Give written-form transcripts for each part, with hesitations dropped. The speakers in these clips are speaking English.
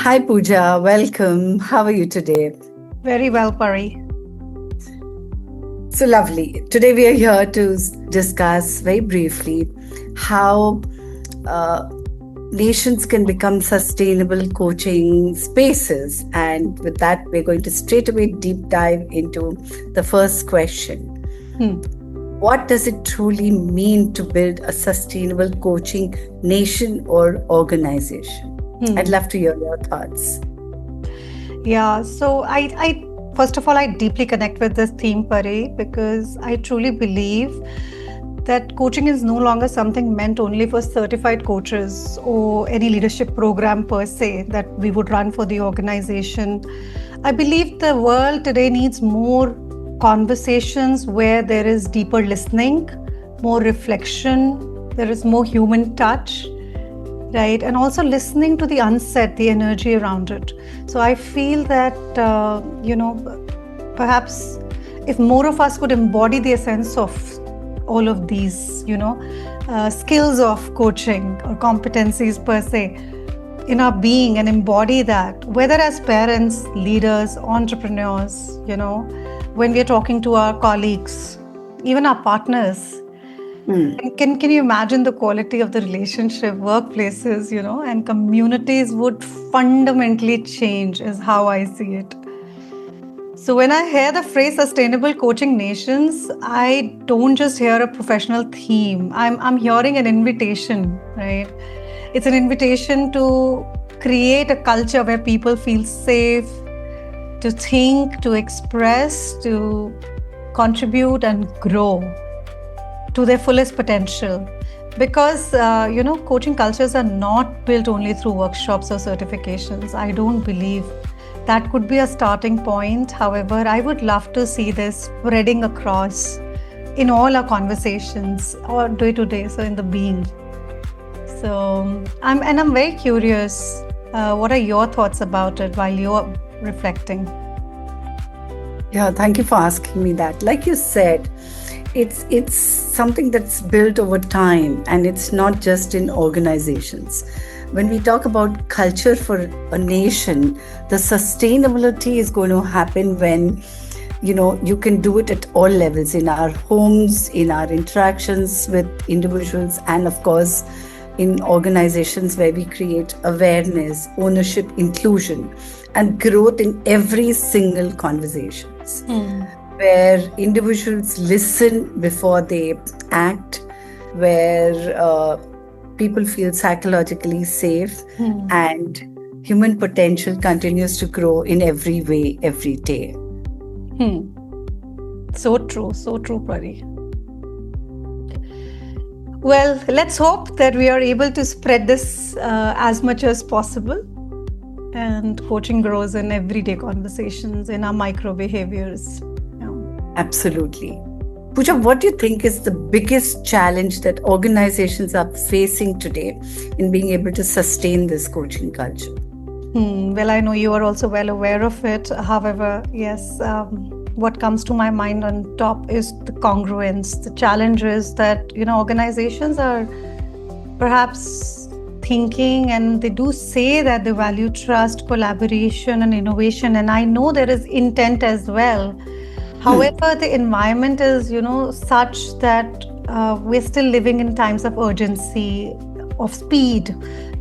Hi Pooja, welcome. How are you today? Very well, Pari. So lovely. Today we are here to discuss very briefly how uh, nations can become sustainable coaching spaces. And with that, we're going to straight away deep dive into the first question. Hmm. What does it truly mean to build a sustainable coaching nation or organization? I'd love to hear your thoughts. Yeah, so I first of all, I deeply connect with this theme, Pari, because I truly believe that coaching is no longer something meant only for certified coaches or any leadership program per se that we would run for the organization. I believe the world today needs more conversations where there is deeper listening, more reflection, there is more human touch, right? And also listening to the unsaid, the energy around it. So I feel that, perhaps if more of us could embody the essence of all of these, skills of coaching or competencies per se in our being and embody that, whether as parents, leaders, entrepreneurs, when we're talking to our colleagues, even our partners. Can you imagine the quality of the relationship, workplaces, and communities would fundamentally change, is how I see it. So when I hear the phrase sustainable coaching nations, I don't just hear a professional theme. I'm hearing an invitation, right? It's an invitation to create a culture where people feel safe to think, to express, to contribute and grow to their fullest potential. Because, coaching cultures are not built only through workshops or certifications. I don't believe that could be a starting point. However, I would love to see this spreading across in all our conversations or day to day, so in the being. So I'm very curious. What are your thoughts about it while you're reflecting? Yeah, thank you for asking me that. Like you said, it's something that's built over time, and it's not just in organizations. When we talk about culture for a nation, the sustainability is going to happen when you can do it at all levels, in our homes, in our interactions with individuals, and of course in organizations where we create awareness, ownership, inclusion, and growth in every single conversations. Where individuals listen before they act, where people feel psychologically safe, and human potential continues to grow in every way, every day. So true, Pari. Well, let's hope that we are able to spread this as much as possible, and coaching grows in everyday conversations, in our micro behaviors. Absolutely. Pooja, what do you think is the biggest challenge that organizations are facing today in being able to sustain this coaching culture? Well, I know you are also well aware of it. However, yes, what comes to my mind on top is the congruence. The challenge is that, organizations are perhaps thinking, and they do say that they value trust, collaboration, and innovation. And I know there is intent as well. However, the environment is, such that we're still living in times of urgency, of speed,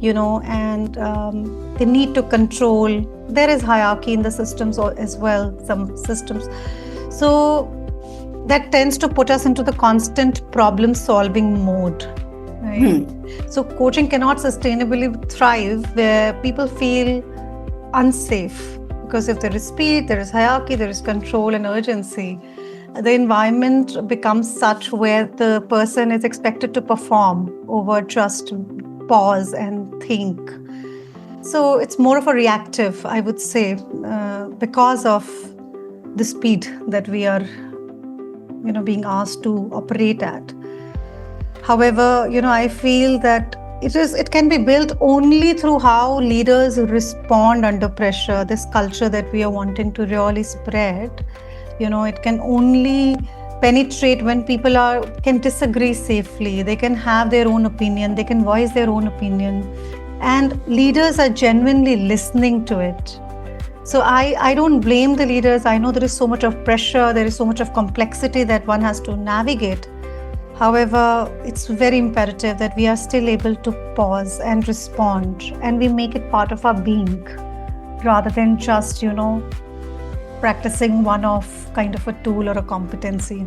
and the need to control. There is hierarchy in the systems as well, some systems. So that tends to put us into the constant problem-solving mode, right? So coaching cannot sustainably thrive where people feel unsafe. Because if there is speed, there is hierarchy, there is control and urgency, the environment becomes such where the person is expected to perform over just pause and think. So it's more of a reactive, I would say, because of the speed that we are, being asked to operate at. However, I feel that it can be built only through how leaders respond under pressure. This culture that we are wanting to really spread, it can only penetrate when people can disagree safely. They can have their own opinion. They can voice their own opinion. and leaders are genuinely listening to it. So I don't blame the leaders. I know there is so much of pressure, there is so much of complexity that one has to navigate. However, it's very imperative that we are still able to pause and respond, and we make it part of our being rather than just, practicing one-off kind of a tool or a competency.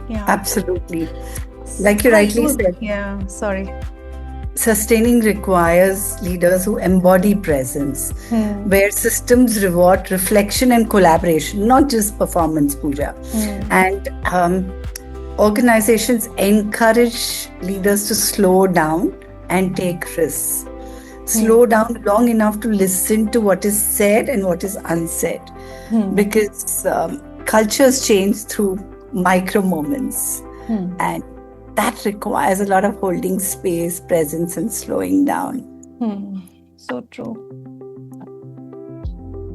Yeah. Absolutely. Like you rightly said. Yeah, sorry. Sustaining requires leaders who embody presence, where systems reward reflection and collaboration, not just performance, Pooja. And organizations encourage leaders to slow down and take risks. Slow down long enough to listen to what is said and what is unsaid. Because cultures change through micro moments. And that requires a lot of holding space, presence, and slowing down. So true.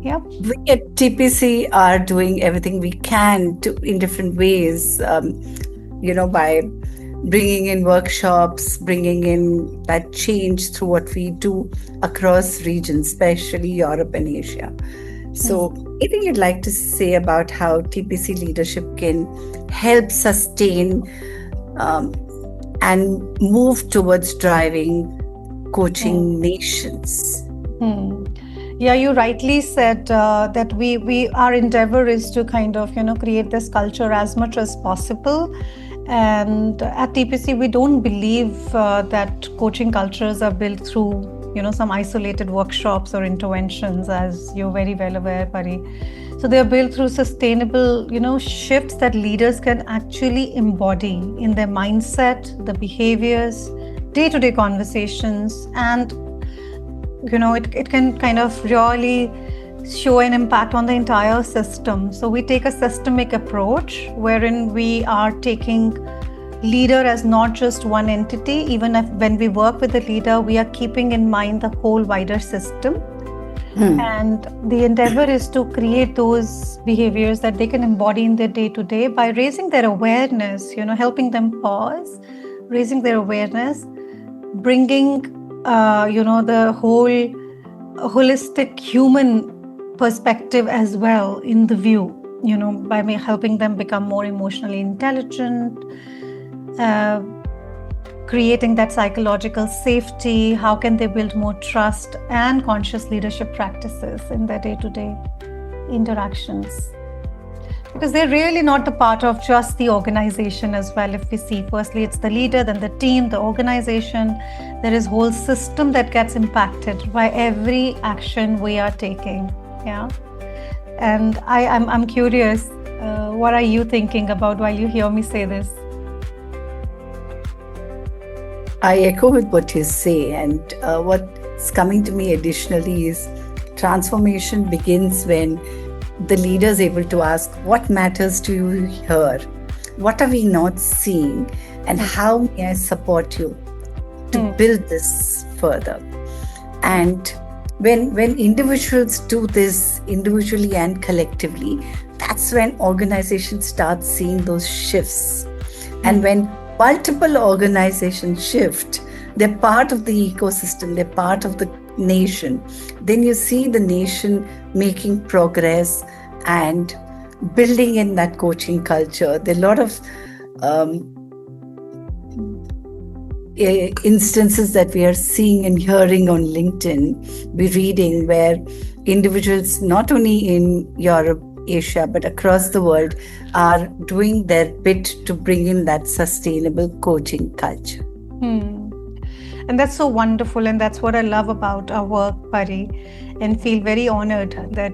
Yep. We at TPC are doing everything we can in different ways, by bringing in workshops, bringing in that change through what we do across regions, especially Europe and Asia. So anything you'd like to say about how TPC leadership can help sustain and move towards driving coaching nations? Yeah, you rightly said that our endeavor is to kind of create this culture as much as possible. And at TPC, we don't believe that coaching cultures are built through some isolated workshops or interventions, as you're very well aware, Pari. So they're built through sustainable, shifts that leaders can actually embody in their mindset, the behaviors, day-to-day conversations, and, it can kind of really show an impact on the entire system. So we take a systemic approach wherein we are taking leader as not just one entity. Even when we work with the leader, we are keeping in mind the whole wider system. And the endeavor is to create those behaviors that they can embody in their day-to-day by raising their awareness, helping them pause, raising their awareness, bringing, the whole holistic human perspective as well in the view, by helping them become more emotionally intelligent, creating that psychological safety. How can they build more trust and conscious leadership practices in their day-to-day interactions? Because they're really not the part of just the organization as well. If we see, firstly, it's the leader, then the team, the organization. There is whole system that gets impacted by every action we are taking. Yeah. And I'm curious, what are you thinking about while you hear me say this? I echo with what you say, and what's coming to me additionally is transformation begins when the leader is able to ask, what matters to you here? What are we not seeing? And how may I support you to build this further? And when individuals do this individually and collectively, that's when organizations start seeing those shifts. And when multiple organizations shift, they're part of the ecosystem, they're part of the nation, then you see the nation making progress and building in that coaching culture. There are a lot of instances that we are seeing and hearing on LinkedIn, we're reading, where individuals not only in Europe, Asia, but across the world are doing their bit to bring in that sustainable coaching culture. And that's so wonderful, and that's what I love about our work, Pari, and feel very honored that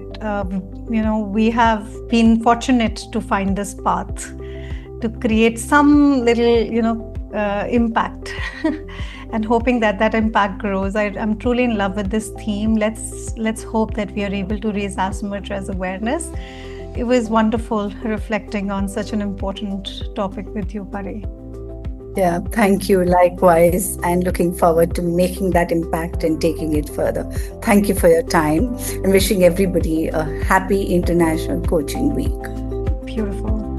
we have been fortunate to find this path to create some little impact and hoping that impact grows. I'm truly in love with this theme. Let's hope that we are able to raise as much as awareness. It was wonderful reflecting on such an important topic with you, Pari. Yeah, thank you. Likewise, and looking forward to making that impact and taking it further. Thank you for your time, and wishing everybody a happy International Coaching Week. Beautiful.